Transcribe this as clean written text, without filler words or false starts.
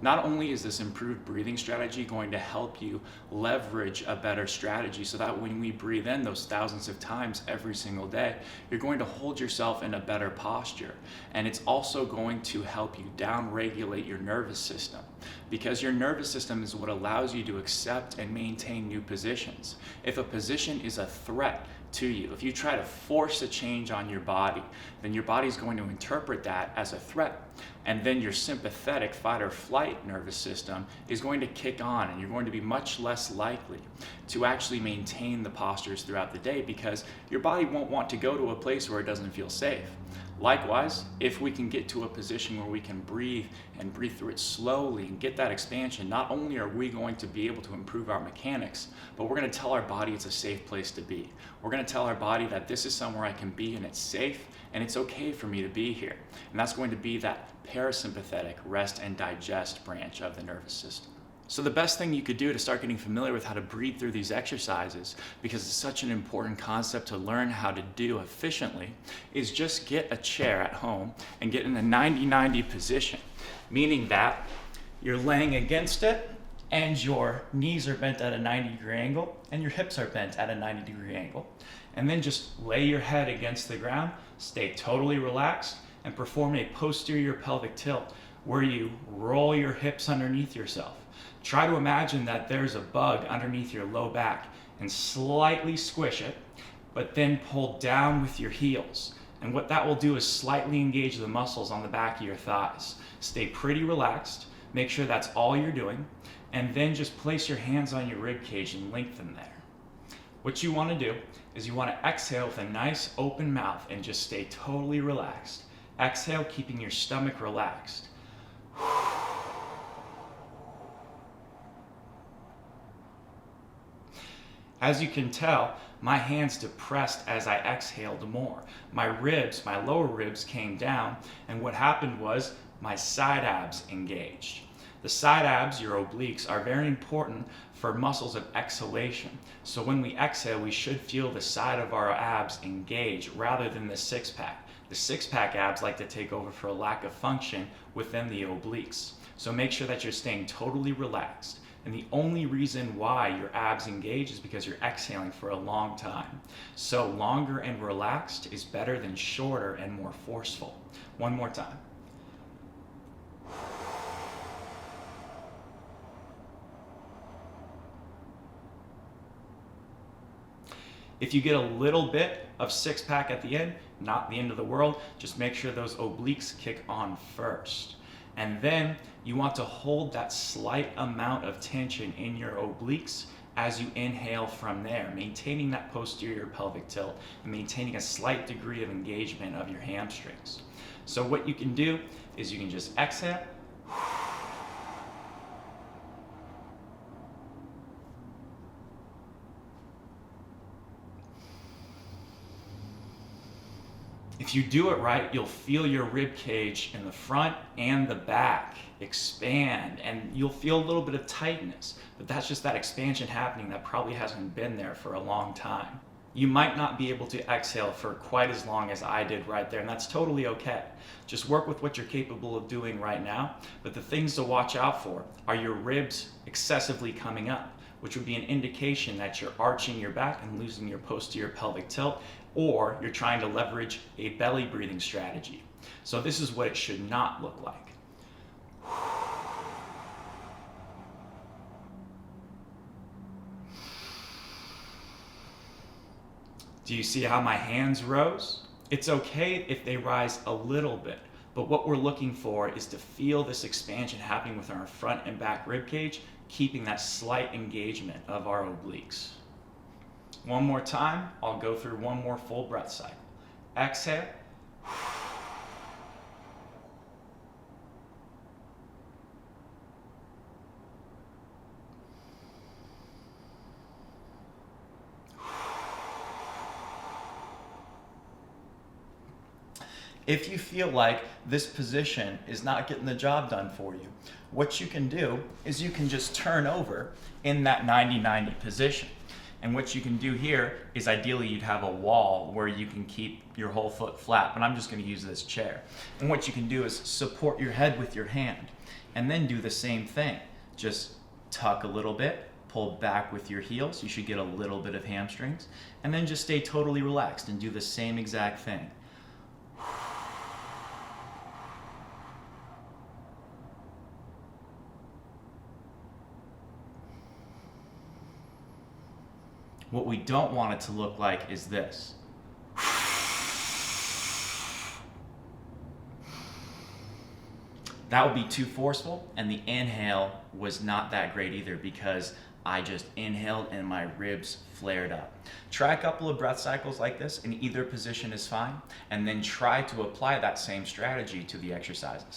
Not only is this improved breathing strategy going to help you leverage a better strategy so that when we breathe in those thousands of times every single day, you're going to hold yourself in a better posture. And it's also going to help you down-regulate your nervous system, because your nervous system is what allows you to accept and maintain new positions. If a position is a threat to you, if you try to force a change on your body, then your body's going to interpret that as a threat. And then your sympathetic fight or flight nervous system is going to kick on, and you're going to be much less likely to actually maintain the postures throughout the day, because your body won't want to go to a place where it doesn't feel safe. Likewise, if we can get to a position where we can breathe and breathe through it slowly and get that expansion, not only are we going to be able to improve our mechanics, but we're going to tell our body it's a safe place to be. We're going to tell our body that this is somewhere I can be and it's safe and it's okay for me to be here. And that's going to be that parasympathetic rest and digest branch of the nervous system. So the best thing you could do to start getting familiar with how to breathe through these exercises, because it's such an important concept to learn how to do efficiently, is just get a chair at home and get in a 90-90 position, meaning that you're laying against it and your knees are bent at a 90-degree angle and your hips are bent at a 90-degree angle. And then just lay your head against the ground, stay totally relaxed, and perform a posterior pelvic tilt where you roll your hips underneath yourself. Try to imagine that there's a bug underneath your low back and slightly squish it, but then pull down with your heels. And what that will do is slightly engage the muscles on the back of your thighs. Stay pretty relaxed, make sure that's all you're doing, and then just place your hands on your rib cage and lengthen there. What you want to do is you want to exhale with a nice open mouth and just stay totally relaxed. Exhale, keeping your stomach relaxed. As you can tell, my hands depressed as I exhaled more. My ribs, my lower ribs came down, and what happened was my side abs engaged. The side abs, your obliques, are very important for muscles of exhalation. So when we exhale, we should feel the side of our abs engage rather than the six-pack. The six-pack abs like to take over for a lack of function within the obliques. So make sure that you're staying totally relaxed. And the only reason why your abs engage is because you're exhaling for a long time. So longer and relaxed is better than shorter and more forceful. One more time. If you get a little bit of six-pack at the end, not the end of the world, just make sure those obliques kick on first. And then you want to hold that slight amount of tension in your obliques as you inhale from there, maintaining that posterior pelvic tilt and maintaining a slight degree of engagement of your hamstrings. So what you can do is you can just exhale. If you do it right, you'll feel your rib cage in the front and the back expand, and you'll feel a little bit of tightness, but that's just that expansion happening that probably hasn't been there for a long time. You might not be able to exhale for quite as long as I did right there, and that's totally okay. Just work with what you're capable of doing right now, but the things to watch out for are your ribs excessively coming up, which would be an indication that you're arching your back and losing your posterior pelvic tilt, or you're trying to leverage a belly breathing strategy. So this is what it should not look like. Do you see how my hands rose? It's okay if they rise a little bit, but what we're looking for is to feel this expansion happening with our front and back rib cage, keeping that slight engagement of our obliques. One more time, I'll go through one more full breath cycle. Exhale. If you feel like this position is not getting the job done for you, what you can do is you can just turn over in that 90-90 position. And what you can do here is ideally you'd have a wall where you can keep your whole foot flat, but I'm just going to use this chair. And what you can do is support your head with your hand And then do the same thing. Just tuck a little bit, pull back with your heels. You should get a little bit of hamstrings. And then just stay totally relaxed and do the same exact thing. What we don't want it to look like is this. That would be too forceful, and the inhale was not that great either because I just inhaled and my ribs flared up. Try a couple of breath cycles like this, in either position is fine, and then try to apply that same strategy to the exercises.